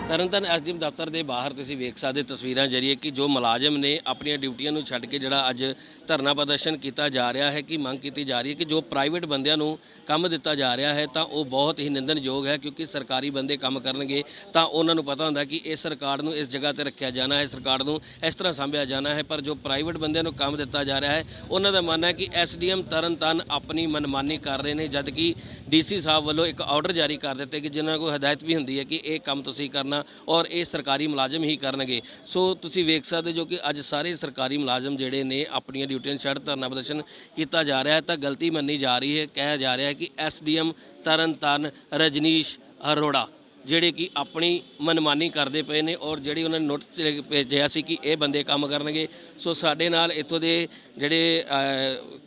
Tarn Taran SDM ਦਫ਼ਤਰ ਦੇ ਬਾਹਰ ਤੁਸੀਂ ਵੇਖ ਸਕਦੇ ਤਸਵੀਰਾਂ ਜਰੀਏ ਕਿ ਜੋ ਮੁਲਾਜ਼ਮ ਨੇ ਆਪਣੀਆਂ ਡਿਊਟੀਆਂ ਨੂੰ ਛੱਡ ਕੇ ਜਿਹੜਾ ਅੱਜ ਧਰਨਾ ਪ੍ਰਦਰਸ਼ਨ ਕੀਤਾ ਜਾ ਰਿਹਾ ਹੈ ਕਿ ਮੰਗ ਕੀਤੀ ਜਾ ਰਹੀ ਹੈ ਕਿ ਜੋ ਪ੍ਰਾਈਵੇਟ ਬੰਦਿਆਂ ਨੂੰ ਕੰਮ ਦਿੱਤਾ ਜਾ ਰਿਹਾ ਹੈ ਤਾਂ ਉਹ ਬਹੁਤ ਹੀ ਨਿੰਦਣਯੋਗ ਹੈ, ਕਿਉਂਕਿ ਸਰਕਾਰੀ ਬੰਦੇ ਕੰਮ ਕਰਨਗੇ ਤਾਂ ਉਹਨਾਂ ਨੂੰ ਪਤਾ ਹੁੰਦਾ ਕਿ ਇਸ ਸਰਕਾਰ ਨੂੰ ਇਸ ਜਗ੍ਹਾ ਤੇ ਰੱਖਿਆ ਜਾਣਾ ਹੈ, ਸਰਕਾਰ ਨੂੰ ਇਸ ਤਰ੍ਹਾਂ ਸਾਂਭਿਆ ਜਾਣਾ ਹੈ। ਪਰ ਜੋ ਪ੍ਰਾਈਵੇਟ ਬੰਦਿਆਂ ਨੂੰ ਕੰਮ ਦਿੱਤਾ ਜਾ ਰਿਹਾ ਹੈ ਉਹਨਾਂ ਦਾ ਮੰਨਣਾ ਹੈ ਕਿ ਐਸਡੀਐਮ ਤਰਨਤਾਰਨ ਆਪਣੀ ਮਨਮਾਨੀ ਕਰ ਰਹੇ ਨੇ, ਜਦ ਕਿ ਡੀਸੀ ਸਾਹਿਬ ਵੱਲੋਂ ਇੱਕ ਆਰਡਰ ਜਾਰੀ ਕਰ ਦਿੱਤੇ ਕਿ ਜਿਨ੍ਹਾਂ ਕੋਲ ਹਦਾਇਤ ਵੀ ਹੁੰਦੀ ਹੈ ਕਿ ਇਹ ਕੰਮ ਤੁਸੀਂ ਕਰਨਾ ਔਰ ਇਹ ਸਰਕਾਰੀ ਮੁਲਾਜ਼ਮ ਹੀ ਕਰਨਗੇ। ਸੋ ਤੁਸੀਂ ਵੇਖ ਸਕਦੇ ਜੋ ਕਿ ਅੱਜ ਸਾਰੇ ਸਰਕਾਰੀ ਮੁਲਾਜ਼ਮ ਜਿਹੜੇ ਨੇ ਆਪਣੀਆਂ ਡਿਊਟੀਆਂ ਛੱਡ ਧਰਨਾ ਪ੍ਰਦਰਸ਼ਨ ਕੀਤਾ ਜਾ ਰਿਹਾ ਹੈ ਤਾਂ ਗਲਤੀ ਮੰਨੀ ਜਾ ਰਹੀ ਹੈ। ਕਿਹਾ ਜਾ ਰਿਹਾ ਹੈ ਕਿ ਐਸਡੀਐਮ ਤਰਨਤਾਰਨ ਰਜਨੀਸ਼ ਅਰੋੜਾ ਜਿਹੜੇ ਕਿ ਆਪਣੀ ਮਨਮਾਨੀ ਕਰਦੇ ਪਏ ਨੇ ਔਰ ਜਿਹੜੀ ਉਹਨਾਂ ਨੇ ਨੋਟਿਸ ਭੇਜਿਆ ਸੀ ਕਿ ਇਹ ਬੰਦੇ ਕੰਮ ਕਰਨਗੇ। ਸੋ ਸਾਡੇ ਨਾਲ ਇੱਥੋਂ ਦੇ ਜਿਹੜੇ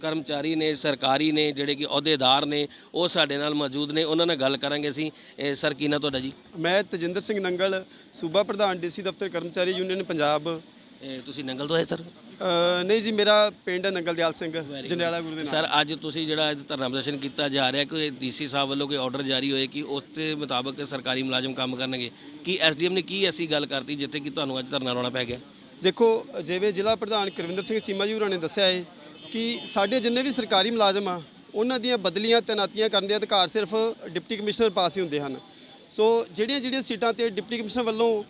ਕਰਮਚਾਰੀ ਨੇ, ਸਰਕਾਰੀ ਨੇ, ਜਿਹੜੇ ਕਿ ਅਹੁਦੇਦਾਰ ਨੇ, ਉਹ ਸਾਡੇ ਨਾਲ ਮੌਜੂਦ ਨੇ, ਉਹਨਾਂ ਨਾਲ ਗੱਲ ਕਰਾਂਗੇ ਅਸੀਂ। ਸਰ ਕੀ ਨਾਂ ਤੁਹਾਡਾ ਜੀ? ਮੈਂ ਤਜਿੰਦਰ ਸਿੰਘ ਨੰਗਲ, ਸੂਬਾ ਪ੍ਰਧਾਨ ਡੀਸੀ ਦਫ਼ਤਰ ਕਰਮਚਾਰੀ ਯੂਨੀਅਨ ਪੰਜਾਬ। ਤੁਸੀਂ ਨੰਗਲ ਤੋਂ ਆਏ ਸਰ? ਨਹੀਂ ਜੀ, ਮੇਰਾ ਪਿੰਡ ਨੰਗਲ ਦਿਆਲ ਸਿੰਘ, ਜੰਡਿਆਲਾ ਗੁਰੂ ਦੇ ਨਾਲ। ਸਰ ਅੱਜ ਤੁਸੀਂ ਜਿਹੜਾ ਧਰਨਾ ਪ੍ਰਦਰਸ਼ਨ ਕੀਤਾ ਜਾ ਰਿਹਾ ਕਿ ਡੀਸੀ ਸਾਹਿਬ ਵੱਲੋਂ ਕੋਈ ਆਰਡਰ ਜਾਰੀ ਹੋਏ ਕਿ ਉਸ ਦੇ ਮੁਤਾਬਕ ਸਰਕਾਰੀ ਮੁਲਾਜ਼ਮ ਕੰਮ ਕਰਨਗੇ, ਕੀ ਐਸਡੀਐਮ ਨੇ ਕੀ ਐਸੀ ਗੱਲ ਕਰਤੀ ਜਿੱਥੇ ਕਿ ਤੁਹਾਨੂੰ ਅੱਜ ਧਰਨਾ ਲਾਉਣਾ ਪੈ ਗਿਆ? ਦੇਖੋ, ਜਿਵੇਂ ਜ਼ਿਲ੍ਹਾ ਪ੍ਰਧਾਨ ਕੁਲਵਿੰਦਰ ਸਿੰਘ ਚੀਮਾ ਜੀ ਹੋਰਾਂ ਨੇ ਦੱਸਿਆ ਹੈ ਕਿ ਸਾਡੇ ਜਿੰਨੇ ਵੀ ਸਰਕਾਰੀ ਮੁਲਾਜ਼ਮ ਆ ਉਹਨਾਂ ਦੀਆਂ ਬਦਲੀਆਂ ਤੈਨਾਤੀਆਂ ਕਰਨ ਦੇ ਅਧਿਕਾਰ ਸਿਰਫ ਡਿਪਟੀ ਕਮਿਸ਼ਨਰ ਪਾਸ ਹੀ ਹੁੰਦੇ ਹਨ। ਸੋ ਜਿਹੜੀਆਂ ਸੀਟਾਂ ਤੇ ਡਿਪਟੀ ਕਮਿਸ਼ਨਰ ਵੱਲੋਂ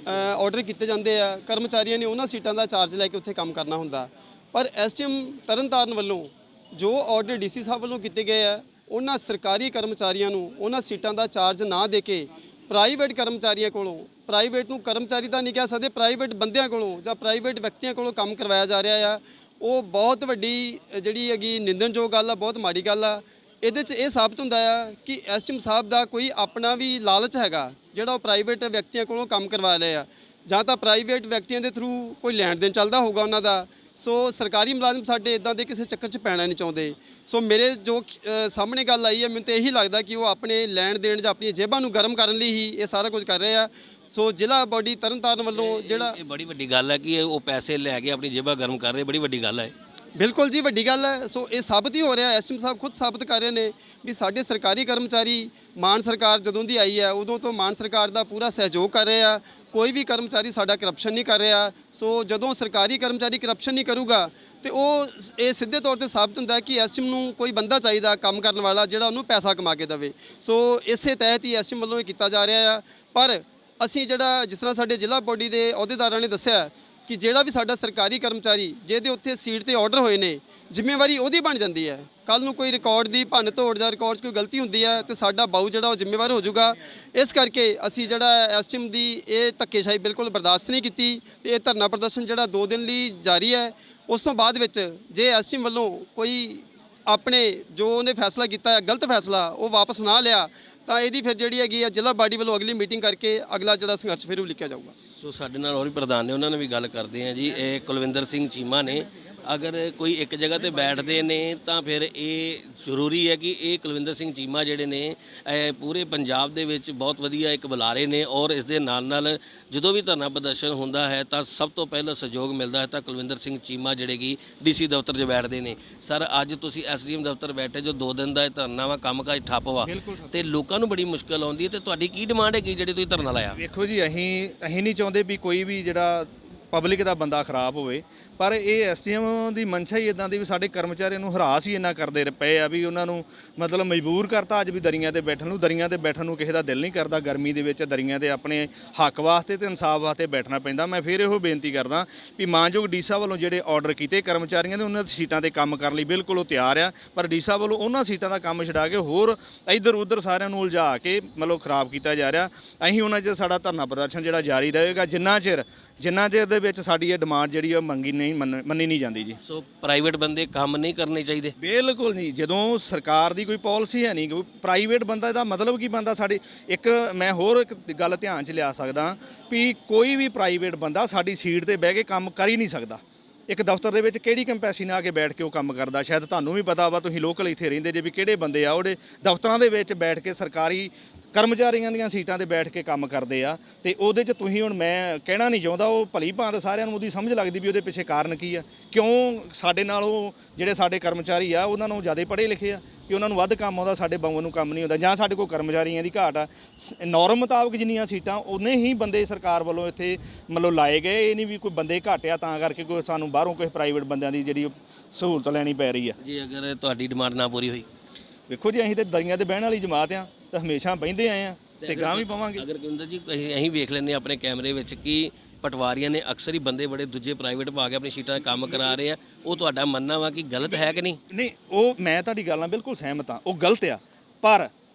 ਆਰਡਰ ਕੀਤੇ ਜਾਂਦੇ ਆ, ਕਰਮਚਾਰੀਆਂ ਨੇ ਉਹਨਾਂ ਸੀਟਾਂ ਦਾ ਚਾਰਜ ਲੈ ਕੇ ਉੱਥੇ ਕੰਮ ਕਰਨਾ ਹੁੰਦਾ। ਪਰ ਐਸਡੀਐਮ ਤਰਨਤਾਰਨ ਵੱਲੋਂ ਜੋ ਆਰਡਰ ਡੀਸੀ ਸਾਹਿਬ ਵੱਲੋਂ ਕੀਤੇ ਗਏ ਆ, ਉਹਨਾਂ ਸਰਕਾਰੀ ਕਰਮਚਾਰੀਆਂ ਨੂੰ ਉਹਨਾਂ ਸੀਟਾਂ ਦਾ ਚਾਰਜ ਨਾ ਦੇ ਕੇ ਪ੍ਰਾਈਵੇਟ ਕਰਮਚਾਰੀਆਂ ਕੋਲੋਂ, ਪ੍ਰਾਈਵੇਟ ਨੂੰ ਕਰਮਚਾਰੀ ਤਾਂ ਨਹੀਂ ਕਹਿ ਸਕਦੇ, ਪ੍ਰਾਈਵੇਟ ਬੰਦਿਆਂ ਕੋਲੋਂ ਜਾਂ ਪ੍ਰਾਈਵੇਟ ਵਿਅਕਤੀਆਂ ਕੋਲੋਂ ਕੰਮ ਕਰਵਾਇਆ ਜਾ ਰਿਹਾ ਆ। ਉਹ ਬਹੁਤ ਵੱਡੀ ਜਿਹੜੀ ਹੈਗੀ ਨਿੰਦਣਯੋਗ ਗੱਲ ਆ, ਬਹੁਤ ਮਾੜੀ ਗੱਲ ਆ। ਇਹਦੇ 'ਚ ਇਹ ਸਾਬਤ ਹੁੰਦਾ ਆ ਕਿ ਐਸਡੀਐਮ ਸਾਹਿਬ ਦਾ ਕੋਈ ਆਪਣਾ ਵੀ ਲਾਲਚ ਹੈਗਾ ਜਿਹੜਾ ਉਹ ਪ੍ਰਾਈਵੇਟ ਵਿਅਕਤੀਆਂ ਕੋਲੋਂ ਕੰਮ ਕਰਵਾ ਰਹੇ ਆ, ਜਾਂ ਤਾਂ ਪ੍ਰਾਈਵੇਟ ਵਿਅਕਤੀਆਂ ਦੇ ਥਰੂ ਕੋਈ ਲੈਣ ਦੇਣ ਚੱਲਦਾ ਹੋਊਗਾ ਉਹਨਾਂ ਦਾ। ਸੋ ਸਰਕਾਰੀ ਮੁਲਾਜ਼ਮ ਸਾਡੇ ਇਦਾਂ ਦੇ ਕਿਸੇ ਚੱਕਰ 'ਚ ਪੈਣਾ ਨਹੀਂ ਚਾਹੁੰਦੇ। ਸੋ ਮੇਰੇ ਜੋ ਸਾਹਮਣੇ ਗੱਲ ਆਈ ਹੈ, ਮੈਨੂੰ ਤਾਂ ਇਹੀ ਲੱਗਦਾ ਕਿ ਉਹ ਆਪਣੇ ਲੈਣ ਦੇਣ ਜਾਂ ਆਪਣੀਆਂ ਜੇਬਾਂ ਨੂੰ ਗਰਮ ਕਰਨ ਲਈ ਹੀ ਇਹ ਸਾਰਾ ਕੁਝ ਕਰ ਰਹੇ ਆ। ਸੋ ਜ਼ਿਲ੍ਹਾ ਬੋਡੀ ਤਰਨਤਾਰਨ ਵੱਲੋਂ ਜਿਹੜਾ ਇਹ ਬੜੀ ਵੱਡੀ ਗੱਲ ਹੈ ਕਿ ਉਹ ਪੈਸੇ ਲੈ ਕੇ ਆਪਣੀ ਜੇਬਾਂ ਗਰਮ ਕਰ ਰਹੇ, ਬੜੀ ਵੱਡੀ ਗੱਲ ਹੈ। ਬਿਲਕੁਲ ਜੀ, ਵੱਡੀ ਗੱਲ ਹੈ। ਸੋ ਇਹ ਸਾਬਤ ਹੀ ਹੋ ਰਿਹਾ, ਐਸਡੀਐਮ ਸਾਹਿਬ ਖੁਦ ਸਾਬਤ ਕਰ ਰਹੇ ਨੇ ਵੀ ਸਾਡੇ ਸਰਕਾਰੀ ਕਰਮਚਾਰੀ ਮਾਨ ਸਰਕਾਰ ਜਦੋਂ ਦੀ ਆਈ ਹੈ ਉਦੋਂ ਤੋਂ ਮਾਨ ਸਰਕਾਰ ਦਾ ਪੂਰਾ ਸਹਿਯੋਗ ਕਰ ਰਹੇ ਆ। ਕੋਈ ਵੀ ਕਰਮਚਾਰੀ ਸਾਡਾ ਕਰਪਸ਼ਨ ਨਹੀਂ ਕਰ ਰਿਹਾ। ਸੋ ਜਦੋਂ ਸਰਕਾਰੀ ਕਰਮਚਾਰੀ ਕਰਪਸ਼ਨ ਨਹੀਂ ਕਰੂਗਾ ਤੇ ਉਹ ਇਹ ਸਿੱਧੇ ਤੌਰ ਤੇ ਸਾਬਤ ਹੁੰਦਾ ਕਿ ਐਸਡੀਐਮ ਨੂੰ ਕੋਈ ਬੰਦਾ ਚਾਹੀਦਾ ਕੰਮ ਕਰਨ ਵਾਲਾ ਜਿਹੜਾ ਉਹਨੂੰ ਪੈਸਾ ਕਮਾ ਕੇ ਦੇਵੇ। ਸੋ ਇਸੇ ਤਹਿਤ ਹੀ ਐਸਡੀਐਮ ਵੱਲੋਂ ਇਹ ਕੀਤਾ ਜਾ ਰਿਹਾ ਆ। ਪਰ ਅਸੀਂ ਜਿਹੜਾ ਜਿਸ ਤਰ੍ਹਾਂ ਸਾਡੇ ਜ਼ਿਲ੍ਹਾ ਬੋਡੀ ਦੇ ਅਹੁਦੇਦਾਰਾਂ ਨੇ ਦੱਸਿਆ ਕਿ ਜਿਹੜਾ ਵੀ ਸਾਡਾ ਸਰਕਾਰੀ ਕਰਮਚਾਰੀ ਜਿਹਦੇ ਉੱਥੇ ਸੀਟ ਤੇ ਆਰਡਰ ਹੋਏ ਨੇ, ਜ਼ਿੰਮੇਵਾਰੀ ਉਹਦੀ ਬਣ ਜਾਂਦੀ ਹੈ। ਕੱਲ ਨੂੰ ਕੋਈ ਰਿਕਾਰਡ ਦੀ ਭੰਨ ਤੋੜ ਜਾਂ ਰਿਕਾਰਡ 'ਚ ਕੋਈ ਗਲਤੀ ਹੁੰਦੀ ਹੈ ਤੇ ਸਾਡਾ ਬਾਊ ਜਿਹੜਾ ਉਹ ਜ਼ਿੰਮੇਵਾਰ ਹੋ ਜਾਊਗਾ। ਇਸ ਕਰਕੇ ਅਸੀਂ ਜਿਹੜਾ ਐਸਡੀਐਮ ਦੀ ਇਹ ਧੱਕੇਸ਼ਾਹੀ ਬਿਲਕੁਲ ਬਰਦਾਸ਼ਤ ਨਹੀਂ ਕੀਤੀ ਤੇ ਇਹ ਧਰਨਾ ਪ੍ਰਦਰਸ਼ਨ ਜਿਹੜਾ 2 ਦਿਨ ਲਈ ਜਾਰੀ ਹੈ। ਉਸ ਤੋਂ ਬਾਅਦ ਵਿੱਚ ਜੇ ਐਸਡੀਐਮ ਵੱਲੋਂ ਕੋਈ ਆਪਣੇ ਜੋ ਉਹਨੇ ਫੈਸਲਾ ਕੀਤਾ ਹੈ ਗਲਤ ਫੈਸਲਾ ਉਹ ਵਾਪਸ ਨਾ ਲਿਆ ਤਾਂ ਇਹਦੀ ਫਿਰ ਜਿਹੜੀ ਹੈਗੀ ਆ ਜ਼ਿਲ੍ਹਾ ਬਾਡੀ ਵੱਲੋਂ ਅਗਲੀ ਮੀਟਿੰਗ ਕਰਕੇ ਅਗਲਾ ਜਿਹੜਾ ਸੰਘਰਸ਼ ਫਿਰ ਉਲੀਕਿਆ ਜਾਊਗਾ। ਸੋ ਸਾਡੇ ਨਾਲ ਹੋਰ ਵੀ ਪ੍ਰਧਾਨ ਨੇ, ਉਹਨਾਂ ਨਾਲ ਵੀ ਗੱਲ ਕਰਦੇ ਆ ਜੀ। ਇਹ ਕੁਲਵਿੰਦਰ ਸਿੰਘ ਚੀਮਾ ਨੇ। ਅਗਰ ਕੋਈ ਇੱਕ ਜਗ੍ਹਾ ਤੇ ਬੈਠਦੇ ਨੇ ਤਾਂ ਫਿਰ ਇਹ ਜ਼ਰੂਰੀ ਹੈ ਕਿ ਇਹ ਕੁਲਵਿੰਦਰ ਸਿੰਘ ਚੀਮਾ ਜਿਹੜੇ ਨੇ ਪੂਰੇ ਪੰਜਾਬ ਦੇ ਵਿੱਚ ਬਹੁਤ ਵਧੀਆ ਇੱਕ ਬੁਲਾਰੇ ਨੇ ਔਰ ਇਸ ਦੇ ਨਾਲ ਨਾਲ ਜਦੋਂ ਵੀ ਧਰਨਾ ਪ੍ਰਦਰਸ਼ਨ ਹੁੰਦਾ ਹੈ ਤਾਂ ਸਭ ਤੋਂ ਪਹਿਲਾਂ ਸਹਿਯੋਗ ਮਿਲਦਾ ਹੈ ਤਾਂ ਕੁਲਵਿੰਦਰ ਸਿੰਘ ਚੀਮਾ ਜਿਹੜੇ ਕਿ ਡੀਸੀ ਦਫ਼ਤਰ 'ਚ ਬੈਠਦੇ ਨੇ। ਸਰ ਅੱਜ ਤੁਸੀਂ ਐਸਡੀਐਮ ਦਫ਼ਤਰ ਬੈਠੇ ਜੋ 2 ਦਿਨ ਦਾ ਧਰਨਾ ਵਾ, ਕੰਮਕਾਜ ਠੱਪ ਵਾ ਤੇ ਲੋਕਾਂ ਨੂੰ ਬੜੀ ਮੁਸ਼ਕਿਲ ਆਉਂਦੀ ਹੈ ਤੇ ਤੁਹਾਡੀ ਕੀ ਡਿਮਾਂਡ ਹੈਗੀ ਜਿਹੜੀ ਤੁਸੀਂ ਧਰਨਾ ਲਾਇਆ? ਵੇਖੋ ਜੀ, ਅਸੀਂ ਨਹੀਂ ਚਾਹੁੰਦੇ ਵੀ ਕੋਈ ਵੀ ਜਿਹੜਾ ਪਬਲਿਕ ਦਾ ਬੰਦਾ ਖਰਾਬ ਹੋਵੇ, ਪਰ ਇਹ ਐਸਡੀਐਮ ਦੀ ਮਨਸ਼ਾ ਹੀ ਇਦਾਂ ਦੀ ਵੀ ਸਾਡੇ ਕਰਮਚਾਰੀਆਂ ਨੂੰ ਹਰਾਸ ਹੀ ਇੰਨਾ ਕਰਦੇ ਪਏ ਆ ਵੀ ਉਹਨਾਂ ਨੂੰ ਮਤਲਬ ਮਜਬੂਰ ਕਰਤਾ ਅੱਜ ਵੀ ਦਰੀਆਂ ਤੇ ਬੈਠਣ ਨੂੰ ਕਿਸੇ ਦਾ ਦਿਲ ਨਹੀਂ ਕਰਦਾ। ਗਰਮੀ ਦੇ ਵਿੱਚ ਦਰੀਆਂ ਤੇ ਆਪਣੇ ਹੱਕ ਵਾਸਤੇ ਤੇ ਇਨਸਾਫ ਵਾਸਤੇ ਬੈਠਣਾ ਪੈਂਦਾ। ਮੈਂ ਫਿਰ ਇਹੋ ਬੇਨਤੀ ਕਰਦਾ ਵੀ ਮਾਨਯੋਗ ਡੀ ਸਾਹਿਬ ਵੱਲੋਂ ਜਿਹੜੇ ਆਰਡਰ ਕੀਤੇ ਕਰਮਚਾਰੀਆਂ ਦੇ ਉਹਨਾਂ ਸੀਟਾਂ ਤੇ ਕੰਮ ਕਰਨ ਲਈ ਬਿਲਕੁਲ ਉਹ ਤਿਆਰ ਆ, ਪਰ ਡੀ ਸਾਹਿਬ ਵੱਲੋਂ ਉਹਨਾਂ ਸੀਟਾਂ ਦਾ ਕੰਮ ਛਡਾ ਕੇ ਹੋਰ ਇੱਧਰ ਉੱਧਰ ਸਾਰਿਆਂ ਨੂੰ ਉਲਝਾ ਕੇ ਮਤਲਬ ਖਰਾਬ ਕੀਤਾ ਜਾ ਰਿਹਾ। ਅਸੀਂ ਉਹਨਾਂ 'ਚ ਸਾਡਾ ਧਰਨਾ ਪ੍ਰਦਰਸ਼ਨ ਜਿਹੜਾ ਜਾਰੀ ਰਹੇਗਾ ਜਿੰਨਾ ਚਿਰ ਦੇ ਵਿੱਚ ਸਾਡੀ ਇਹ ਡਿਮਾਂਡ ਜਿਹੜੀ ਉਹ ਮੰਨੀ ਨਹੀਂ ਜਾਂਦੀ ਜੀ। ਸੋ ਪ੍ਰਾਈਵੇਟ ਬੰਦੇ ਕੰਮ ਨਹੀਂ ਕਰਨੇ ਚਾਹੀਦੇ? ਬਿਲਕੁਲ ਨਹੀਂ। ਜਦੋਂ ਸਰਕਾਰ ਦੀ ਕੋਈ ਪਾਲਿਸੀ ਹੈ ਨਹੀਂ, ਕੋਈ ਪ੍ਰਾਈਵੇਟ ਬੰਦਾ ਇਹਦਾ ਮਤਲਬ ਕੀ ਬੰਦਾ ਸਾਡੀ ਮੈਂ ਹੋਰ ਇੱਕ ਗੱਲ ਧਿਆਨ 'ਚ ਲਿਆ ਸਕਦਾ ਵੀ ਕੋਈ ਵੀ ਪ੍ਰਾਈਵੇਟ ਬੰਦਾ ਸਾਡੀ ਸੀਟ ਤੇ ਬਹਿ ਕੇ ਕੰਮ ਕਰ ਹੀ ਨਹੀਂ ਸਕਦਾ। ਇੱਕ ਦਫ਼ਤਰ ਦੇ ਵਿੱਚ ਕਿਹੜੀ ਕੰਪੈਸੀ ਨਾਲ ਆ ਕੇ ਬੈਠ ਕੇ ਉਹ ਕੰਮ ਕਰਦਾ? ਸ਼ਾਇਦ ਤੁਹਾਨੂੰ ਵੀ ਪਤਾ ਵਾ, ਤੁਸੀਂ ਲੋਕਲ ਇੱਥੇ ਰਹਿੰਦੇ ਜੇ, ਵੀ ਕਿਹੜੇ ਬੰਦੇ ਆ ਉਹਦੇ ਦਫ਼ਤਰਾਂ ਦੇ ਵਿੱਚ ਬੈਠ ਕੇ ਸਰਕਾਰੀ ਕਰਮਚਾਰੀਆਂ ਦੀਆਂ ਸੀਟਾਂ ਤੇ ਬੈਠ ਕੇ ਕੰਮ ਕਰਦੇ ਆ ਤੇ ਉਹਦੇ 'ਚ ਤੁਸੀਂ ਹੁਣ ਮੈਂ ਕਹਿਣਾ ਨਹੀਂ ਚਾਹੁੰਦਾ, ਉਹ ਭਲੀ ਭਾਂਤ ਸਾਰਿਆਂ ਨੂੰ ਉਹਦੀ ਸਮਝ ਲੱਗਦੀ ਵੀ ਉਹਦੇ ਪਿੱਛੇ ਕਾਰਨ ਕੀ ਆ, ਕਿਉਂ ਸਾਡੇ ਨਾਲ ਉਹ ਜਿਹੜੇ ਸਾਡੇ ਕਰਮਚਾਰੀ ਆ ਉਹਨਾਂ ਨੂੰ ਜ਼ਿਆਦਾ ਪੜ੍ਹੇ ਲਿਖੇ ਆ ਕਿ ਉਹਨਾਂ ਨੂੰ ਵੱਧ ਕੰਮ ਆਉਂਦਾ, ਸਾਡੇ ਬੰਗਾਂ ਨੂੰ ਕੰਮ ਨਹੀਂ ਹੁੰਦਾ, ਜਾਂ ਸਾਡੇ ਕੋਲ ਕਰਮਚਾਰੀਆਂ ਦੀ ਘਾਟ ਆ। ਨੋਰਮ ਮੁਤਾਬਕ ਜਿੰਨੀਆਂ ਸੀਟਾਂ ਉਹਨੇ ਹੀ ਬੰਦੇ ਸਰਕਾਰ ਵੱਲੋਂ ਇੱਥੇ ਮਤਲਬ ਲਾਏ ਗਏ, ਇਹ ਨਹੀਂ ਵੀ ਕੋਈ ਬੰਦੇ ਘੱਟ ਆ ਤਾਂ ਕਰਕੇ ਕੋਈ ਸਾਨੂੰ ਬਾਹਰੋਂ ਕਿਸੇ ਪ੍ਰਾਈਵੇਟ ਬੰਦਿਆਂ ਦੀ ਜਿਹੜੀ ਸਹੂਲਤ ਲੈਣੀ ਪੈ ਰਹੀ ਆ। ਜੀ ਅਗਰ ਤੁਹਾਡੀ ਡਿਮਾਂਡ ਨਾ ਪੂਰੀ ਹੋਈ? ਵੇਖੋ ਜੀ, ਅਸੀਂ ਤੇ ਦਰੀਆਂ ਤੇ ਬਹਿਣ ਵਾਲੀ ਜਮਾਤ ਆ ਤਾਂ ਹਮੇਸ਼ਾ ਬਹਿੰਦੇ ਆਏ ਆ ਤੇ ਗਾਂ ਵੀ ਪਵਾਂਗੇ। ਅਗਰ ਕੁਲਵਿੰਦਰ ਜੀ ਅਸੀਂ ਵੇਖ ਲੈਂਦੇ ਹਾਂ ਆਪਣੇ ਕੈਮਰੇ ਵਿੱਚ ਕਿ ਪਟਵਾਰੀਆਂ ਨੇ ਅਕਸਰ ਹੀ ਬੰਦੇ ਬੜੇ ਦੂਜੇ ਪ੍ਰਾਈਵੇਟ ਪਾ ਕੇ ਆਪਣੀ ਸੀਟਾਂ 'ਤੇ ਕੰਮ ਕਰਾ ਰਹੇ ਆ, ਉਹ ਤੁਹਾਡਾ ਮੰਨਣਾ ਵਾ ਕਿ ਗਲਤ ਹੈ ਕਿ ਨਹੀਂ? ਨਹੀਂ, ਉਹ ਮੈਂ ਤੁਹਾਡੀ ਗੱਲ ਨਾਲ ਬਿਲਕੁਲ ਸਹਿਮਤ ਆ, ਉਹ ਗਲਤ ਆ। ਪਰ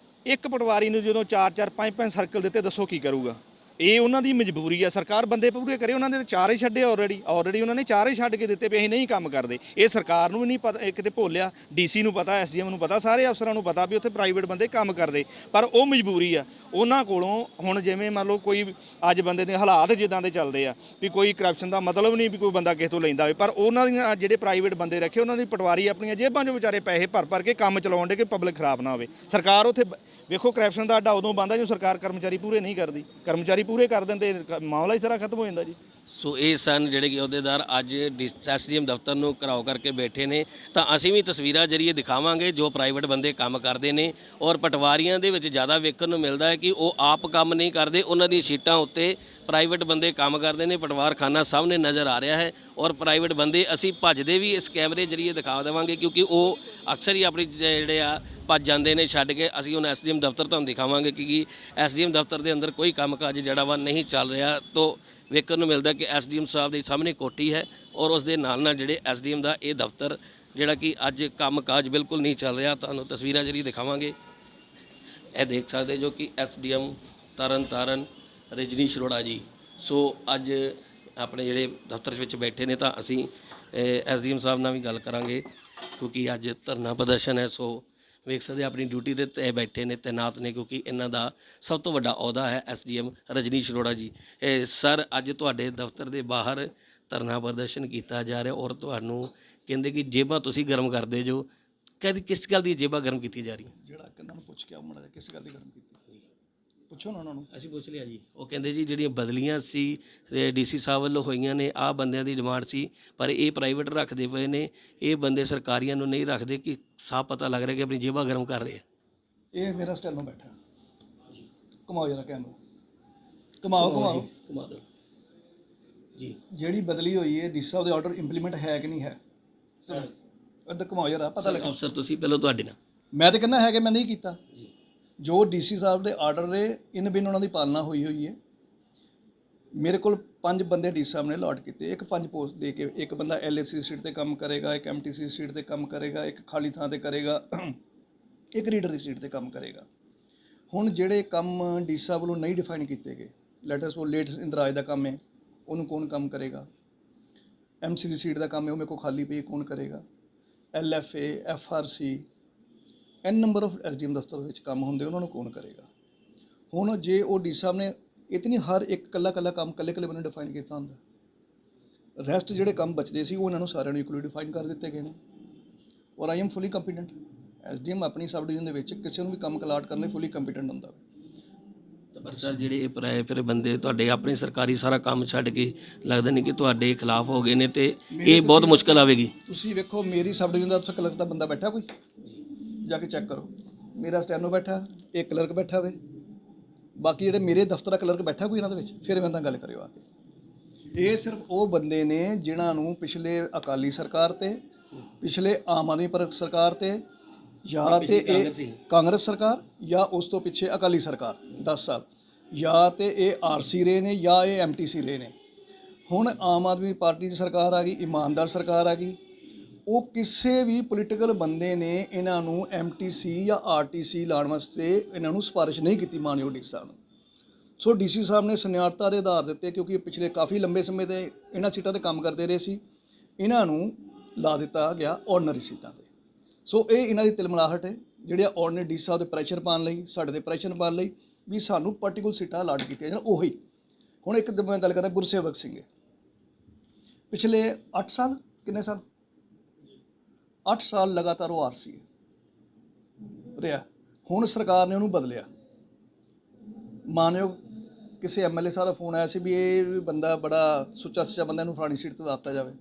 ਇੱਕ ਪਟਵਾਰੀ ਨੂੰ ਜਦੋਂ 4-4 5-5 ਸਰਕਲ ਦਿੱਤੇ, ਦੱਸੋ ਕੀ ਕਰੂਗਾ? ਇਹ ਉਹਨਾਂ ਦੀ ਮਜਬੂਰੀ ਆ, ਸਰਕਾਰ ਬੰਦੇ ਪੂਰੇ ਕਰੇ। ਉਹਨਾਂ ਨੇ ਤਾਂ 4 ਹੀ ਛੱਡੇ ਆਲਰੇਡੀ ਉਹਨਾਂ ਨੇ 4 ਹੀ ਛੱਡ ਕੇ ਦਿੱਤੇ ਵੀ ਅਸੀਂ ਨਹੀਂ ਕੰਮ ਕਰਦੇ। ਇਹ ਸਰਕਾਰ ਨੂੰ ਵੀ ਨਹੀਂ ਪਤਾ, ਕਿਤੇ ਭੁੱਲਿਆ, ਡੀਸੀ ਨੂੰ ਪਤਾ, ਐਸਡੀਐਮ ਨੂੰ ਪਤਾ, ਸਾਰੇ ਅਫਸਰਾਂ ਨੂੰ ਪਤਾ ਵੀ ਉੱਥੇ ਪ੍ਰਾਈਵੇਟ ਬੰਦੇ ਕੰਮ ਕਰਦੇ, ਪਰ ਉਹ ਮਜਬੂਰੀ ਆ ਉਹਨਾਂ ਕੋਲੋਂ। ਹੁਣ ਜਿਵੇਂ ਮੰਨ ਲਓ ਕੋਈ ਅੱਜ ਬੰਦੇ ਦੇ ਹਾਲਾਤ ਜਿੱਦਾਂ ਦੇ ਚੱਲਦੇ ਆ ਵੀ ਕੋਈ ਕਰਪਸ਼ਨ ਦਾ ਮਤਲਬ ਨਹੀਂ ਵੀ ਕੋਈ ਬੰਦਾ ਕਿਸੇ ਤੋਂ ਲੈਂਦਾ ਹੋਵੇ, ਪਰ ਉਹਨਾਂ ਦੀਆਂ ਜਿਹੜੇ ਪ੍ਰਾਈਵੇਟ ਬੰਦੇ ਰੱਖੇ ਉਹਨਾਂ ਦੀ ਪਟਵਾਰੀ ਆਪਣੀਆਂ ਜੇਬਾਂ 'ਚੋਂ ਵਿਚਾਰੇ ਪੈਸੇ ਭਰ ਕੇ ਕੰਮ ਚਲਾਉਣ ਦੇ ਕਿ ਪਬਲਿਕ ਖਰਾਬ ਨਾ ਹੋਵੇ। ਸਰਕਾਰ ਉੱਥੇ ਵੇਖੋ ਕਰਪਸ਼ਨ ਦਾ ਅੱਡਾ ਉਦੋਂ ਬੰਦਾ ਜਦੋਂ ਸਰਕਾਰ ਕਰਮਚਾਰੀ ਪੂਰੇ ਨਹੀਂ ਕਰਦੀ, ਕਰਮਚਾਰੀ ਪੂਰੇ ਕਰ ਦਿੰਦੇ ਮਾਮਲਾ ਹੀ ਸਾਰਾ ਖਤਮ ਹੋ ਜਾਂਦਾ ਜੀ। ਸੋ ਇਹ ਸਨ ਜਿਹੜੇ ਕਿ ਅਹੁਦੇਦਾਰ ਅੱਜ ਐਸਡੀਐਮ ਦਫ਼ਤਰ ਨੂੰ ਘਿਰਾਓ ਕਰਕੇ ਬੈਠੇ ਨੇ, ਤਾਂ ਅਸੀਂ ਵੀ ਤਸਵੀਰਾਂ ਜਰੀਏ ਦਿਖਾਵਾਂਗੇ ਜੋ ਪ੍ਰਾਈਵੇਟ ਬੰਦੇ ਕੰਮ ਕਰਦੇ ਨੇ। ਔਰ ਪਟਵਾਰੀਆਂ ਦੇ ਵਿੱਚ ਜ਼ਿਆਦਾ ਵੇਖਣ ਨੂੰ ਮਿਲਦਾ ਹੈ ਕਿ ਉਹ ਆਪ ਕੰਮ ਨਹੀਂ ਕਰਦੇ, ਉਹਨਾਂ ਦੀ ਸੀਟਾਂ ਉੱਤੇ ਪ੍ਰਾਈਵੇਟ ਬੰਦੇ ਕੰਮ ਕਰਦੇ ਨੇ। ਪਟਵਾਰਖਾਨਾ ਸਾਹਮਣੇ ਨਜ਼ਰ ਆ ਰਿਹਾ ਹੈ ਔਰ ਪ੍ਰਾਈਵੇਟ ਬੰਦੇ ਅਸੀਂ ਭੱਜਦੇ ਵੀ ਇਸ ਕੈਮਰੇ ਜਰੀਏ ਦਿਖਾ ਦੇਵਾਂਗੇ, ਕਿਉਂਕਿ ਉਹ ਅਕਸਰ ਹੀ ਆਪਣੀ ਜਿਹੜੇ ਆ ਭੱਜ ਜਾਂਦੇ ਨੇ ਛੱਡ ਕੇ। ਅਸੀਂ ਹੁਣ ਐਸਡੀਐਮ ਦਫ਼ਤਰ ਤੁਹਾਨੂੰ ਦਿਖਾਵਾਂਗੇ ਕਿ ਐਸਡੀਐਮ ਦਫ਼ਤਰ ਦੇ ਅੰਦਰ ਕੋਈ ਕੰਮਕਾਜ ਜਿਹੜਾ ਵਾ ਨਹੀਂ ਚੱਲ ਰਿਹਾ। ਤੋਂ ਵੇਖਣ ਨੂੰ ਮਿਲਦਾ ਕਿ ਐਸਡੀਐਮ ਸਾਹਿਬ ਦੇ ਸਾਹਮਣੇ ਕੋਠੀ ਹੈ ਔਰ ਉਸ ਦੇ ਨਾਲ ਨਾਲ ਜਿਹੜੇ ਐਸਡੀਐਮ ਦਾ ਇਹ ਦਫ਼ਤਰ ਜਿਹੜਾ ਕਿ ਅੱਜ ਕੰਮਕਾਜ ਬਿਲਕੁਲ ਨਹੀਂ ਚੱਲ ਰਿਹਾ। ਤੁਹਾਨੂੰ ਤਸਵੀਰਾਂ ਜਿਹੜੀ ਦਿਖਾਵਾਂਗੇ, ਇਹ ਦੇਖ ਸਕਦੇ ਜੋ ਕਿ ਐਸਡੀਐਮ ਤਰਨਤਾਰਨ ਰਜਨੀਸ਼ ਅਰੋੜਾ ਜੀ। ਸੋ ਅੱਜ ਆਪਣੇ ਜਿਹੜੇ ਦਫ਼ਤਰ ਵਿੱਚ ਬੈਠੇ ਨੇ, ਤਾਂ ਅਸੀਂ ਐਸਡੀਐਮ ਸਾਹਿਬ ਨਾਲ ਵੀ ਗੱਲ ਕਰਾਂਗੇ ਕਿਉਂਕਿ ਅੱਜ ਧਰਨਾ ਪ੍ਰਦਰਸ਼ਨ ਹੈ। ਸੋ ਵੇਖ ਸਕਦੇ ਆਪਣੀ ਡਿਊਟੀ ਤੇ ਬੈਠੇ ਨੇ, ਤੈਨਾਤ ਨੇ, ਕਿਉਂਕਿ ਇਹਨਾਂ ਦਾ ਸਭ ਤੋਂ ਵੱਡਾ ਅਹੁਦਾ ਹੈ ਐਸਡੀਐਮ ਰਜਨੀਸ਼ ਅਰੋੜਾ ਜੀ। ਸਰ, ਅੱਜ ਤੁਹਾਡੇ ਦਫ਼ਤਰ ਦੇ ਬਾਹਰ ਧਰਨਾ ਪ੍ਰਦਰਸ਼ਨ ਕੀਤਾ ਜਾ ਰਿਹਾ ਔਰ ਤੁਹਾਨੂੰ ਕਹਿੰਦੇ ਕਿ ਜੇਬਾਂ ਤੁਸੀਂ ਗਰਮ ਕਰਦੇ ਜੋ, ਕਹਿੰਦੇ ਕਿਸ ਗੱਲ ਦੀ ਜੇਬਾਂ ਗਰਮ ਕੀਤੀ ਜਾ ਰਹੀਆਂ? ਜਿਹੜਾ ਕਿੰਨਾਂ ਨੂੰ ਪੁੱਛ ਕੇ ਆਉ ਮਾੜਾ ਜਿਹਾ ਕਿਸ ਗੱਲ ਦੀ ਗਰਮ ਕੀਤੀ, ਪੁੱਛੋ ਨਾ ਉਹਨਾਂ ਨੂੰ। ਅਸੀਂ ਪੁੱਛ ਲਿਆ ਜੀ। ਉਹ ਕਹਿੰਦੇ ਜੀ ਜਿਹੜੀਆਂ ਬਦਲੀਆਂ ਸੀ ਡੀਸੀ ਸਾਹਿਬ ਵੱਲੋਂ ਹੋਈਆਂ ਨੇ, ਆਹ ਬੰਦਿਆਂ ਦੀ ਡਿਮਾਂਡ ਸੀ, ਪਰ ਇਹ ਪ੍ਰਾਈਵੇਟ ਰੱਖਦੇ ਪਏ ਨੇ, ਇਹ ਬੰਦੇ ਸਰਕਾਰੀਆਂ ਨੂੰ ਨਹੀਂ ਰੱਖਦੇ, ਕਿ ਸਾਫ਼ ਪਤਾ ਲੱਗ ਰਿਹਾ ਕਿ ਆਪਣੀ ਜੇਬਾਂ ਗਰਮ ਕਰ ਰਹੇ ਆ। ਇਹ ਮੇਰਾ ਸਟੈਨੋ ਬੈਠਾ, ਘੁਮਾਓ ਜਰਾ ਕੈਮਰਾ, ਘੁਮਾਓ ਘੁਮਾ ਦਿਓ ਜੀ। ਜਿਹੜੀ ਬਦਲੀ ਹੋਈ ਹੈ ਡੀਸੀ ਸਾਹਿਬ ਦੇ ਆਰਡਰ ਇੰਪਲੀਮੈਂਟ ਹੈ ਕਿ ਨਹੀਂ ਹੈ? ਇੱਧਰ ਘੁਮਾਓ ਜਰਾ, ਪਤਾ ਲੱਗਾ। ਅਫਸਰ ਤੁਸੀਂ ਪਹਿਲਾਂ ਤੁਹਾਡੇ ਨਾਲ, ਮੈਂ ਤਾਂ ਕਹਿੰਦਾ ਹੈ ਕਿ ਮੈਂ ਨਹੀਂ ਕੀਤਾ। ਜੋ ਡੀਸੀ ਸਾਹਿਬ ਦੇ ਆਰਡਰ ਨੇ ਇਨ ਬਿਨ ਉਹਨਾਂ ਦੀ ਪਾਲਣਾ ਹੋਈ ਹੈ। ਮੇਰੇ ਕੋਲ 5 ਬੰਦੇ ਡੀਸੀ ਸਾਹਿਬ ਨੇ ਅਲਾਟ ਕੀਤੇ, ਇੱਕ 5 ਪੋਸਟ ਦੇ ਕੇ, ਇੱਕ ਬੰਦਾ ਐਲਏਸੀ ਸੀਟ ਤੇ ਕੰਮ ਕਰੇਗਾ, ਇੱਕ ਐਮਟੀਸੀ ਸੀਟ ਤੇ ਕੰਮ ਕਰੇਗਾ, ਇੱਕ ਖਾਲੀ ਥਾਂ ਤੇ ਕਰੇਗਾ, ਇੱਕ ਰੀਡਰ ਦੀ ਸੀਟ ਤੇ ਕੰਮ ਕਰੇਗਾ। ਹੁਣ ਜਿਹੜੇ ਕੰਮ ਡੀਸੀ ਸਾਹਿਬ ਵੱਲੋਂ ਨਹੀਂ ਡਿਫਾਈਨ ਕੀਤੇ ਗਏ, ਲੈਟਰਸ ਉਹ ਲੇਟ ਇੰਦਰਾਜ ਦਾ ਕੰਮ ਹੈ, ਉਹਨੂੰ ਕੌਣ ਕੰਮ ਕਰੇਗਾ? ਐਮਸੀ ਦੀ ਸੀਟ ਦਾ ਕੰਮ ਹੈ, ਉਹ ਮੇਰੇ ਕੋਲ ਖਾਲੀ ਪਈ, ਕੌਣ ਕਰੇਗਾ? ਐਲਐਫਏ, ਐਫਆਰਸੀ, ਐਨ ਨੰਬਰ ਆਫ ਐਸਡੀਐਮ ਦਫ਼ਤਰ ਵਿੱਚ ਕੰਮ ਹੁੰਦੇ, ਉਹਨਾਂ ਨੂੰ ਕੌਣ ਕਰੇਗਾ? ਹੁਣ ਜੇ ਉਹ ਡੀ ਸਾਹਿਬ ਨੇ ਇਤਨੀ ਹਰ ਇੱਕ ਕੱਲਾ ਕੰਮ ਕੱਲੇ ਬੰਦੇ ਡਿਫਾਈਨ ਕੀਤਾ ਹੁੰਦਾ, ਰੈਸਟ ਜਿਹੜੇ ਕੰਮ ਬਚਦੇ ਸੀ ਉਹ ਇਹਨਾਂ ਨੂੰ ਸਾਰਿਆਂ ਨੂੰ ਇਕੁਅਲੀ ਡਿਫਾਈਨ ਕਰ ਦਿੱਤੇ ਗਏ ਨੇ। ਔਰ I am fully competent. SDM ਆਪਣੀ ਸਬ ਡਿਵੀਜ਼ਨ ਦੇ ਵਿੱਚ ਕਿਸੇ ਨੂੰ ਵੀ ਕੰਮ ਅਲਾਟ ਕਰਨ ਲਈ ਫੁੱਲੀ ਕੰਪੀਟੈਂਟ ਹੁੰਦਾ। ਪਰ ਸਰ ਜਿਹੜੇ ਇਹ ਪ੍ਰਾਈਵੇਟ ਬੰਦੇ ਤੁਹਾਡੇ ਆਪਣੀ ਸਰਕਾਰੀ ਸਾਰਾ ਕੰਮ ਛੱਡ ਕੇ ਲੱਗਦਾ ਨਹੀਂ ਕਿ ਤੁਹਾਡੇ ਖਿਲਾਫ ਹੋ ਗਏ ਨੇ, ਤੇ ਇਹ ਬਹੁਤ ਮੁਸ਼ਕਲ ਆਵੇਗੀ। ਤੁਸੀਂ ਵੇਖੋ ਮੇਰੀ ਸਬ ਡਿਵੀਜ਼ਨ ਦਾ ਉੱਥੇ ਕਲਰਕ ਦਾ ਬੰਦਾ ਬੈਠਾ, ਕੋਈ ਜਾ ਕੇ ਚੈੱਕ ਕਰੋ। ਮੇਰਾ ਸਟੈਨੋ ਬੈਠਾ, ਇੱਕ ਕਲਰਕ ਬੈਠਾ ਹੋਵੇ, ਬਾਕੀ ਜਿਹੜੇ ਮੇਰੇ ਦਫ਼ਤਰ ਦਾ ਕਲਰਕ ਬੈਠਾ ਕੋਈ ਇਹਨਾਂ ਦੇ ਵਿੱਚ, ਫਿਰ ਮੇਰੇ ਨਾਲ ਗੱਲ ਕਰਿਓ ਆ ਕੇ। ਇਹ ਸਿਰਫ ਉਹ ਬੰਦੇ ਨੇ ਜਿਨ੍ਹਾਂ ਨੂੰ ਪਿਛਲੇ ਅਕਾਲੀ ਸਰਕਾਰ ਤੇ, ਪਿਛਲੇ ਆਮ ਆਦਮੀ ਸਰਕਾਰ ਤੇ, ਜਾਂ ਤੇ ਇਹ ਕਾਂਗਰਸ ਸਰਕਾਰ, ਜਾਂ ਉਸ ਤੋਂ ਪਿੱਛੇ ਅਕਾਲੀ ਸਰਕਾਰ 10 ਸਾਲ, ਜਾਂ ਤੇ ਇਹ ਆਰਸੀ ਰਹੇ ਨੇ, ਜਾਂ ਇਹ ਐਮਟੀਸੀ ਰਹੇ ਨੇ। ਹੁਣ ਆਮ ਆਦਮੀ ਪਾਰਟੀ ਦੀ ਸਰਕਾਰ ਆ ਗਈ, ਇਮਾਨਦਾਰ ਸਰਕਾਰ ਆ ਗਈ। ਉਹ ਕਿਸੇ ਵੀ ਪੋਲੀਟੀਕਲ ਬੰਦੇ ਨੇ ਇਹਨਾਂ ਨੂੰ ਐਮਟੀਸੀ ਜਾਂ ਆਰਟੀਸੀ ਲਾਉਣ ਵਾਸਤੇ ਇਹਨਾਂ ਨੂੰ ਸਿਫਾਰਿਸ਼ ਨਹੀਂ ਕੀਤੀ ਮਾਨਯੋਗ ਡੀਸੀ ਸਾਹਿਬ ਨੂੰ। ਸੋ ਡੀਸੀ ਸਾਹਿਬ ਨੇ ਸਨਿਆਰਤਾ ਦੇ ਆਧਾਰ ਦੇ ਉੱਤੇ, ਕਿਉਂਕਿ ਪਿਛਲੇ ਕਾਫੀ ਲੰਬੇ ਸਮੇਂ ਤੇ ਇਹਨਾਂ ਸੀਟਾਂ 'ਤੇ ਕੰਮ ਕਰਦੇ ਰਹੇ ਸੀ, ਇਹਨਾਂ ਨੂੰ ਲਾ ਦਿੱਤਾ ਗਿਆ ਆਰਡੀਨਰੀ ਸੀਟਾਂ 'ਤੇ। ਸੋ ਇਹ ਇਹਨਾਂ ਦੀ ਤਿਲਮਿਲਾਹਟ ਹੈ, ਜਿਹੜੇ ਆਰਡੀਨਰੀ ਡੀਸੀ ਸਾਹਿਬ ਦੇ ਪ੍ਰੈਸ਼ਰ ਪਾਉਣ ਲਈ, ਸਾਡੇ ਦੇ ਪ੍ਰੈਸ਼ਰ ਪਾਉਣ ਲਈ ਵੀ ਸਾਨੂੰ ਪਾਰਟੀਕੂਲਰ ਸੀਟਾਂ ਅਲਾਟ ਕੀਤੀਆਂ ਜਾਣ। ਉਹੀ ਹੁਣ ਇੱਕ ਮੈਂ ਗੱਲ ਕਰਦਾ ਗੁਰਸੇਵਕ ਸਿੰਘ, ਪਿਛਲੇ 8 ਸਾਲ, ਕਿੰਨੇ ਸਾਲ, 8 ਸਾਲ ਲਗਾਤਾਰ ਉਹ ਆਰਸੀ ਰਿਹਾ। ਹੁਣ ਸਰਕਾਰ ਨੇ ਉਹਨੂੰ ਬਦਲਿਆ, ਮਾਨਯੋਗ ਕਿਸੇ ਐਮਐਲਏ ਸਾਹਿਬ ਦਾ ਫੋਨ ਆਇਆ ਸੀ ਵੀ ਇਹ ਬੰਦਾ ਬੜਾ ਸੁੱਚਾ ਬੰਦਾ, ਇਹਨੂੰ ਫਲਾਣੀ ਸੀਟ ਤੇ ਦਿੱਤਾ ਜਾਵੇ।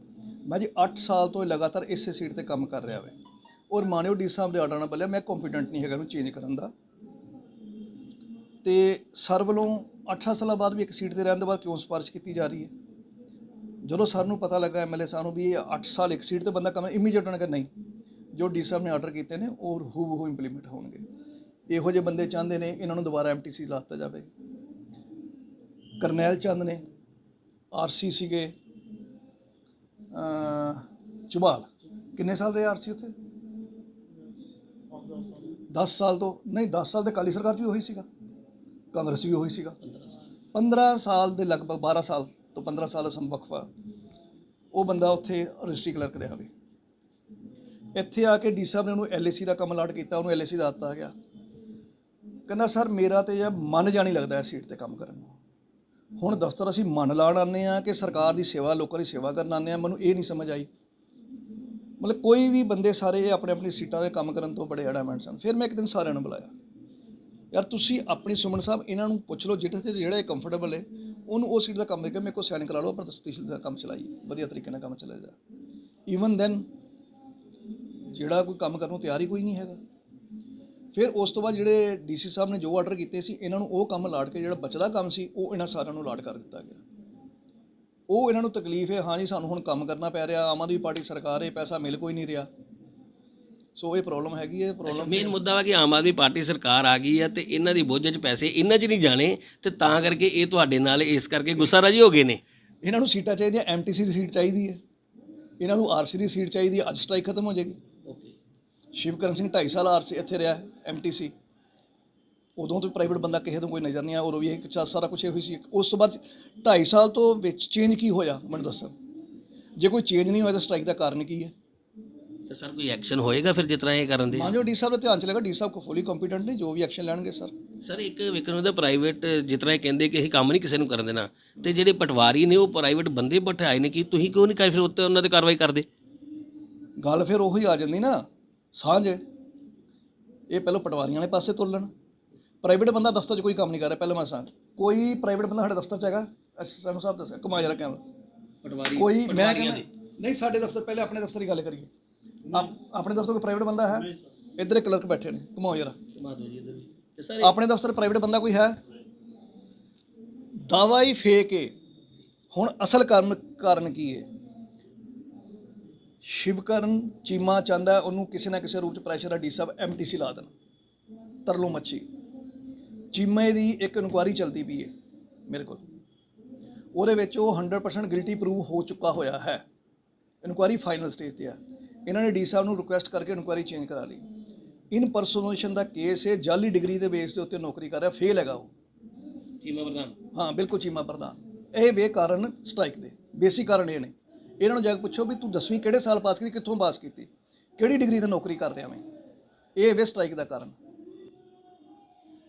ਮੈਂ ਜੀ 8 ਸਾਲ ਤੋਂ ਲਗਾਤਾਰ ਇਸੇ ਸੀਟ ਤੇ ਕੰਮ ਕਰ ਰਿਹਾ ਵੇ ਔਰ ਮਾਨਯੋਗ ਡੀ ਸਾਹਿਬ ਦੇ ਆਰਡਰ ਨਾਲ ਬੋਲਿਆ ਮੈਂ ਕੰਫੀਡੈਂਟ ਨਹੀਂ ਹੈਗਾ ਇਹਨੂੰ ਚੇਂਜ ਕਰਨ ਦਾ। ਤੇ ਸਰ ਵੱਲੋਂ 8 ਸਾਲਾਂ ਬਾਅਦ ਵੀ ਇੱਕ ਸੀਟ ਤੇ ਰਹਿਣ ਤੋਂ ਬਾਅਦ ਕਿਉਂ ਸਿਫਾਰਿਸ਼ ਕੀਤੀ ਜਾ ਰਹੀ ਹੈ? ਜਦੋਂ ਸਰ ਨੂੰ ਪਤਾ ਲੱਗਾ ਐਮਐਲਏ ਸਾਹਿਬ ਨੂੰ ਵੀ ਇਹ 8 ਸਾਲ ਇੱਕ ਸੀਟ ਤੇ ਬੰਦਾ ਕੰਮ, ਇਮੀਡੀਏਟ ਉਹਨਾਂ ਨੇ ਕਿਹਾ ਨਹੀਂ, ਜੋ ਡੀ ਸਾਹਿਬ ਨੇ ਆਰਡਰ ਕੀਤੇ ਨੇ ਉਹ ਹੂਬਹੂ ਇੰਪਲੀਮੈਂਟ ਹੋਣਗੇ। ਇਹੋ ਜਿਹੇ ਬੰਦੇ ਚਾਹੁੰਦੇ ਨੇ ਇਹਨਾਂ ਨੂੰ ਦੁਬਾਰਾ ਐਮਟੀਸੀ ਲਾਤਾ ਜਾਵੇ। ਕਰਨੈਲ ਚੰਦ ਨੇ, ਆਰਸੀ ਸੀਗੇ ਝਬਾਲ, ਕਿੰਨੇ ਸਾਲ ਰਹੇ ਆਰਸੀ ਉੱਥੇ? 10 ਸਾਲ ਤੋਂ ਨਹੀਂ, 10 ਸਾਲ ਤੇ ਅਕਾਲੀ ਸਰਕਾਰ 'ਚ ਵੀ ਉਹੀ ਸੀਗਾ, ਕਾਂਗਰਸ 'ਚ ਵੀ ਉਹੀ ਸੀਗਾ। 15 ਸਾਲ ਦੇ ਲਗਭਗ 12 ਸਾਲ ਤੋਂ 15 ਸਾਲ ਦਾ ਵਕਫਾ ਉਹ ਬੰਦਾ ਉੱਥੇ ਰਜਿਸਟਰੀ ਕਲਰਕ ਰਿਹਾ ਵੇ। ਇੱਥੇ ਆ ਕੇ ਡੀ ਸਾਹਿਬ ਨੇ ਉਹਨੂੰ ਐਲਏਸੀ ਦਾ ਕੰਮ ਅਲਾਟ ਕੀਤਾ, ਉਹਨੂੰ ਐਲਏਸੀ ਦਾ ਦਿੱਤਾ ਗਿਆ। ਕਹਿੰਦਾ ਸਰ ਮੇਰਾ ਤੇ ਜਾਂ ਮਨ ਜਾ ਨਹੀਂ ਲੱਗਦਾ ਇਸ ਸੀਟ ਤੇ ਕੰਮ ਕਰਨ ਨੂੰ। ਹੁਣ ਦਫ਼ਤਰ ਅਸੀਂ ਮਨ ਲਾਉਣ ਆਉਂਦੇ ਹਾਂ ਕਿ ਸਰਕਾਰ ਦੀ ਸੇਵਾ, ਲੋਕਾਂ ਦੀ ਸੇਵਾ ਕਰਨ ਆਉਂਦੇ ਹਾਂ, ਮੈਨੂੰ ਇਹ ਨਹੀਂ ਸਮਝ ਆਈ। ਮਤਲਬ ਕੋਈ ਵੀ ਬੰਦੇ ਸਾਰੇ ਆਪਣੇ ਆਪਣੀ ਸੀਟਾਂ 'ਤੇ ਕੰਮ ਕਰਨ ਤੋਂ ਬੜੇ ਐਡਾਮੈਂਟ ਸਨ। ਫਿਰ ਮੈਂ ਇੱਕ ਦਿਨ ਸਾਰਿਆਂ ਨੂੰ ਬੁਲਾਇਆ, ਯਾਰ ਤੁਸੀਂ ਆਪਣੀ ਸੁਮਨ ਸਾਹਿਬ ਇਹਨਾਂ ਨੂੰ ਪੁੱਛ ਲਓ ਜਿਹੜਾ ਕੰਫਰਟੇਬਲ ਹੈ ਉਹਨੂੰ ਉਹ ਸੀਟ ਦਾ ਕੰਮ ਦੇ ਕੇ ਮੇਰੇ ਕੋਲ ਸਾਈਨ ਕਰਾ ਲਓ, ਪਰ ਤਸਦੀਕ ਦਾ ਕੰਮ ਚਲਾਈਏ, ਵਧੀਆ ਤਰੀਕੇ ਨਾਲ ਕੰਮ ਚੱਲੇਗਾ। ਈਵਨ ਦੈਨ ਜਿਹੜਾ ਕੋਈ ਕੰਮ ਕਰਨ ਨੂੰ ਤਿਆਰ ਹੀ ਕੋਈ ਨਹੀਂ ਹੈਗਾ। ਫਿਰ ਉਸ ਤੋਂ ਬਾਅਦ ਜਿਹੜੇ ਡੀਸੀ ਸਾਹਿਬ ਨੇ ਜੋ ਆਰਡਰ ਕੀਤੇ ਸੀ ਇਹਨਾਂ ਨੂੰ ਉਹ ਕੰਮ ਲਾਟ ਕੇ ਜਿਹੜਾ ਬਚਦਾ ਕੰਮ ਸੀ ਉਹ ਇਹਨਾਂ ਸਾਰਿਆਂ ਨੂੰ ਲਾਟ ਕਰ ਦਿੱਤਾ ਗਿਆ। ਉਹ ਇਹਨਾਂ ਨੂੰ ਤਕਲੀਫ ਹੈ, ਹਾਂ ਜੀ ਸਾਨੂੰ ਹੁਣ ਕੰਮ ਕਰਨਾ ਪੈ ਰਿਹਾ, ਆਮ ਆਦਮੀ ਪਾਰਟੀ ਸਰਕਾਰ ਹੈ, ਪੈਸਾ ਮਿਲ ਕੋਈ ਨਹੀਂ ਰਿਹਾ। ਸੋ ਇਹ ਪ੍ਰੋਬਲਮ ਹੈਗੀ ਹੈ। ਪ੍ਰੋਬਲਮ ਮੇਨ ਮੁੱਦਾ ਵਾ ਕਿ ਆਮ ਆਦਮੀ ਪਾਰਟੀ ਸਰਕਾਰ ਆ ਗਈ ਹੈ ਤੇ ਇਹਨਾਂ ਦੀ ਬੋਝ 'ਚ ਪੈਸੇ ਇਹਨਾਂ 'ਚ ਨਹੀਂ ਜਾਣੇ ਤੇ ਤਾਂ ਕਰਕੇ ਇਹ ਤੁਹਾਡੇ ਨਾਲ ਇਸ ਕਰਕੇ ਗੁੱਸਾ ਰਾਜੀ ਹੋ ਗਏ ਨੇ। ਇਹਨਾਂ ਨੂੰ ਸੀਟਾਂ ਚਾਹੀਦੀਆਂ, ਐਮਟੀਸੀ ਦੀ ਸੀਟ ਚਾਹੀਦੀ ਹੈ, ਇਹਨਾਂ ਨੂੰ ਆਰਸੀ ਦੀ ਸੀਟ ਚਾਹੀਦੀ ਹੈ। ਅੱਜ ਸਟ੍ਰਾਈਕ ਖਤਮ ਹੋ ਜਾਏਗੀ। ਸ਼ਿਵਕਰਨ ਸਿੰਘ 2.5 ਸਾਲ ਆਰਸੀ ਇੱਥੇ ਰਿਹਾ ਐਮਟੀਸੀ, ਉਦੋਂ ਤੋਂ ਪ੍ਰਾਈਵੇਟ ਬੰਦਾ ਕਿਸੇ ਤੋਂ ਕੋਈ ਨਜ਼ਰ ਨਹੀਂ ਆਇਆ, ਔਰ ਵੀ ਇਹ ਸਾਰਾ ਕੁਛ ਇਹੋ ਹੀ ਸੀ। ਉਸ ਤੋਂ ਬਾਅਦ 2.5 ਸਾਲ ਤੋਂ ਵਿੱਚ ਚੇਂਜ ਕੀ ਹੋਇਆ ਮੈਨੂੰ ਦੱਸੋ। ਜੇ ਕੋਈ ਚੇਂਜ ਨਹੀਂ ਹੋਇਆ ਤਾਂ ਸਟ੍ਰਾਈਕ ਦਾ ਕਾਰਨ ਕੀ ਹੈ? ਤੇ ਸਰ ਕੋਈ ਐਕਸ਼ਨ ਹੋਏਗਾ ਫਿਰ ਜਿਸ ਤਰ੍ਹਾਂ ਇਹ ਕਰਨ ਦੇ? ਮਾਨਯੋਗ ਡੀ ਸਾਹਿਬ ਦਾ ਧਿਆਨ ਚਲੇਗਾ, ਡੀ ਸਾਹਿਬ ਕੋ ਫੁੱਲੀ ਕੰਪੀਟੈਂਟ ਨੇ, ਜੋ ਵੀ ਐਕਸ਼ਨ ਲੈਣਗੇ ਸਰ। ਇੱਕ ਵਿਕਰਮ ਦਾ ਪ੍ਰਾਈਵੇਟ ਜਿਸ ਤਰ੍ਹਾਂ ਇਹ ਕਹਿੰਦੇ ਕਿ ਅਸੀਂ ਕੰਮ ਨਹੀਂ ਕਿਸੇ ਨੂੰ ਕਰਨ ਦੇਣਾ, ਤੇ ਜਿਹੜੇ ਪਟਵਾਰੀ ਨੇ ਉਹ ਪ੍ਰਾਈਵੇਟ ਬੰਦੇ ਬਿਠਾਏ ਨੇ, ਕਿ ਤੁਸੀਂ ਕਿਉਂ ਨਹੀਂ ਕਰ ਫਿਰ ਉੱਤੇ ਉਹਨਾਂ ਤੇ ਕਾਰਵਾਈ ਕਰਦੇ? ਗੱਲ ਫਿਰ ਉਹੀ ਆ ਜਾਂਦੀ ਨਾ ਸਾਂਝ। ਇਹ ਪਹਿਲਾਂ ਪਟਵਾਰੀਆਂ ਵਾਲੇ ਪਾਸੇ ਤੁਰ ਲੈਣ। ਪ੍ਰਾਈਵੇਟ ਬੰਦਾ ਦਫ਼ਤਰ 'ਚ ਕੋਈ ਕੰਮ ਨਹੀਂ ਕਰ ਰਿਹਾ। ਪਹਿਲਾਂ ਮੈਂ ਸਾਂ ਕੋਈ ਪ੍ਰਾਈਵੇਟ ਬੰਦਾ ਸਾਡੇ ਦਫ਼ਤਰ 'ਚ ਹੈਗਾ? ਸਾਨੂੰ ਸਾਹਿਬ ਦੱਸਿਆ ਕਮਾ ਜਰਾ ਕੈਮਰਾ ਪਟਵਾਰੀ ਕੋਈ, ਮੈਂ ਕਹਿੰਦਾ ਨਹੀਂ ਸਾਡੇ ਦਫ਼ਤਰ, ਪਹਿਲੇ ਆਪਣੇ ਦਫ਼ਤਰ ਦੀ ਗੱਲ ਕਰੀਏ। ਆਪਣੇ ਦਫ਼ਤਰ ਕੋਈ ਪ੍ਰਾਈਵੇਟ ਬੰਦਾ ਹੈ? ਇੱਧਰ ਕਲਰਕ ਬੈਠੇ ਨੇ, ਘੁਮਾਓ ਜਰਾ। ਆਪਣੇ ਦਫ਼ਤਰ ਪ੍ਰਾਈਵੇਟ ਬੰਦਾ ਕੋਈ ਹੈ? ਦਾਵਾ ਹੀ ਫੇਕ ਹੈ। ਹੁਣ ਅਸਲ ਕਾਰਨ ਕੀ ਹੈ? ਸ਼ਿਵਕਰਨ ਚੀਮਾ ਚਾਹੁੰਦਾ ਉਹਨੂੰ ਕਿਸੇ ਨਾ ਕਿਸੇ ਰੂਪ 'ਚ ਪ੍ਰੈਸ਼ਰ ਆ ਡੀ ਸਾਹਿਬ ਐਮਟੀਸੀ ਲਾ ਦੇਣ। ਤਰਲੋ ਮੱਛੀ ਚੀਮੇ ਦੀ ਇੱਕ ਇਨਕੁਆਇਰੀ ਚੱਲਦੀ ਪਈ ਹੈ ਮੇਰੇ ਕੋਲ, ਉਹਦੇ ਵਿੱਚ ਉਹ 100% ਗਿਲਟੀ ਪ੍ਰੂਵ ਹੋ ਚੁੱਕਾ ਹੋਇਆ ਹੈ। ਇਨਕੁਆਇਰੀ ਫਾਈਨਲ ਸਟੇਜ ਤੇ ਆ। ਇਹਨਾਂ ਨੇ ਡੀ ਸਾਹਿਬ ਨੂੰ ਰਿਕੁਐਸਟ ਕਰਕੇ ਇਨਕੁਆਇਰੀ ਚੇਂਜ ਕਰਾ ਲਈ। ਇਨਪਰਸੋਨੇਸ਼ਨ ਦਾ ਕੇਸ ਹੈ, ਜਾਲੀ ਡਿਗਰੀ ਦੇ ਬੇਸ ਦੇ ਉੱਤੇ ਨੌਕਰੀ ਕਰ ਰਿਹਾ, ਫੇਲ ਹੈਗਾ ਉਹ ਚੀਮਾ ਪ੍ਰਧਾਨ। ਹਾਂ ਬਿਲਕੁਲ ਚੀਮਾ ਪ੍ਰਧਾਨ। ਇਹ ਬੇਕਾਰਨ ਸਟ੍ਰਾਈਕ ਦੇ ਬੇਸਿਕ ਕਾਰਨ ਇਹ ਨੇ। ਇਹਨਾਂ ਨੂੰ ਜਾ ਕੇ ਪੁੱਛੋ ਵੀ ਤੂੰ 10ਵੀਂ ਕਿਹੜੇ ਸਾਲ ਪਾਸ ਕੀਤੀ, ਕਿੱਥੋਂ ਪਾਸ ਕੀਤੀ, ਕਿਹੜੀ ਡਿਗਰੀ ਤੇ ਨੌਕਰੀ ਕਰ ਰਿਹਾ ਮੈਂ। ਇਹ ਵੇ ਸਟ੍ਰਾਈਕ ਦਾ ਕਾਰਨ।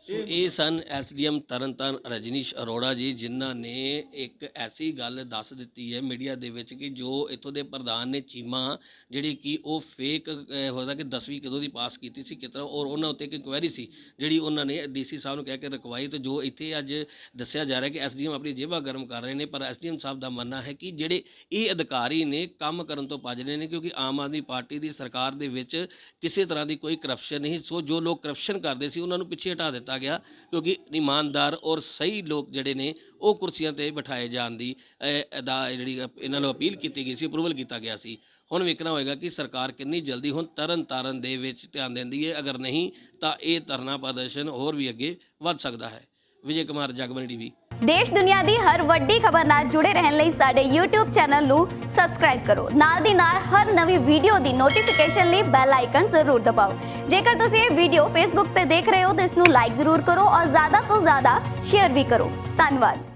ਇਹ ਸਨ ਐਸਡੀਐਮ ਤਰਨਤਾਰਨ ਰਜਨੀਸ਼ ਅਰੋੜਾ ਜੀ, ਜਿਨ੍ਹਾਂ ਨੇ ਇੱਕ ਐਸੀ ਗੱਲ ਦੱਸ ਦਿੱਤੀ ਹੈ ਮੀਡੀਆ ਦੇ ਵਿੱਚ ਕਿ ਜੋ ਇੱਥੋਂ ਦੇ ਪ੍ਰਧਾਨ ਨੇ ਚੀਮਾ, ਜਿਹੜੀ ਕਿ ਉਹ ਫੇਕ ਹੋਦਾ ਕਿ 10ਵੀਂ ਕਦੋਂ ਦੀ ਪਾਸ ਕੀਤੀ ਸੀ ਕਿਸ ਤਰ੍ਹਾਂ, ਔਰ ਉਹਨਾਂ ਉੱਤੇ ਇੱਕ ਇਨਕੁਆਇਰੀ ਸੀ ਜਿਹੜੀ ਉਹਨਾਂ ਨੇ ਡੀਸੀ ਸਾਹਿਬ ਨੂੰ ਕਹਿ ਕੇ ਰਖਵਾਈ। ਤੇ ਜੋ ਇੱਥੇ ਅੱਜ ਦੱਸਿਆ ਜਾ ਰਿਹਾ ਕਿ ਐਸਡੀਐਮ ਆਪਣੀ ਜੇਬਾਂ ਗਰਮ ਕਰ ਰਹੇ ਨੇ, ਪਰ ਐਸਡੀਐਮ ਸਾਹਿਬ ਦਾ ਮੰਨਣਾ ਹੈ ਕਿ ਜਿਹੜੇ ਇਹ ਅਧਿਕਾਰੀ ਨੇ ਕੰਮ ਕਰਨ ਤੋਂ ਭੱਜ ਰਹੇ ਨੇ, ਕਿਉਂਕਿ ਆਮ ਆਦਮੀ ਪਾਰਟੀ ਦੀ ਸਰਕਾਰ ਦੇ ਵਿੱਚ ਕਿਸੇ ਤਰ੍ਹਾਂ ਦੀ ਕੋਈ ਕਰਪਸ਼ਨ ਨਹੀਂ। ਸੋ ਜੋ ਲੋਕ ਕਰਪਸ਼ਨ ਕਰਦੇ ਸੀ ਉਹਨਾਂ ਨੂੰ ਪਿੱਛੇ ਹਟਾ ਦਿੱਤਾ ਗਿਆ, ਕਿਉਂਕਿ ਇਮਾਨਦਾਰ ਔਰ ਸਹੀ ਲੋਕ ਜਿਹੜੇ ਨੇ ਉਹ ਕੁਰਸੀਆਂ ਤੇ ਬਿਠਾਏ ਜਾਣ ਦੀ ਜਿਹੜੀ ਇਹਨਾਂ ਨੂੰ ਅਪੀਲ ਕੀਤੀ ਗਈ ਸੀ, ਅਪਰੂਵਲ ਕੀਤਾ ਗਿਆ ਸੀ। ਹੁਣ ਵੇਖਣਾ ਹੋਏਗਾ ਕਿ ਸਰਕਾਰ ਕਿੰਨੀ ਜਲਦੀ ਹੁਣ ਤਰਨਤਾਰਨ ਦੇ ਵਿੱਚ ਧਿਆਨ ਦਿੰਦੀ ਹੈ। ਅਗਰ ਨਹੀਂ ਤਾਂ ਇਹ ਧਰਨਾ ਪ੍ਰਦਰਸ਼ਨ ਹੋਰ ਵੀ ਅੱਗੇ ਵੱਧ ਸਕਦਾ ਹੈ। ਵਿਜੇ ਕੁਮਾਰ, ਜਗਬਾਣੀ ਟੀਵੀ। ਦੇਸ਼ ਦੁਨੀਆ ਦੀ ਹਰ ਵੱਡੀ ਖਬਰ ਨਾਲ ਜੁੜੇ ਰਹਿਣ ਲਈ ਸਾਡੇ YouTube ਚੈਨਲ ਨੂੰ ਸਬਸਕ੍ਰਾਈਬ ਕਰੋ। ਨਾਲ ਦੀ ਨਾਲ ਹਰ ਨਵੀਂ ਵੀਡੀਓ ਦੀ ਨੋਟੀਫਿਕੇਸ਼ਨ ਲਈ ਬੈਲ ਆਈਕਨ ਜ਼ਰੂਰ ਦਬਾਓ। ਜੇਕਰ ਤੁਸੀਂ ਇਹ ਵੀਡੀਓ Facebook ਤੇ ਦੇਖ ਰਹੇ ਹੋ ਤਾਂ ਇਸ ਨੂੰ ਲਾਈਕ ਜ਼ਰੂਰ ਕਰੋ ਔਰ ਜ਼ਿਆਦਾ ਤੋਂ ਜ਼ਿਆਦਾ ਸ਼ੇਅਰ ਵੀ ਕਰੋ। ਧੰਨਵਾਦ।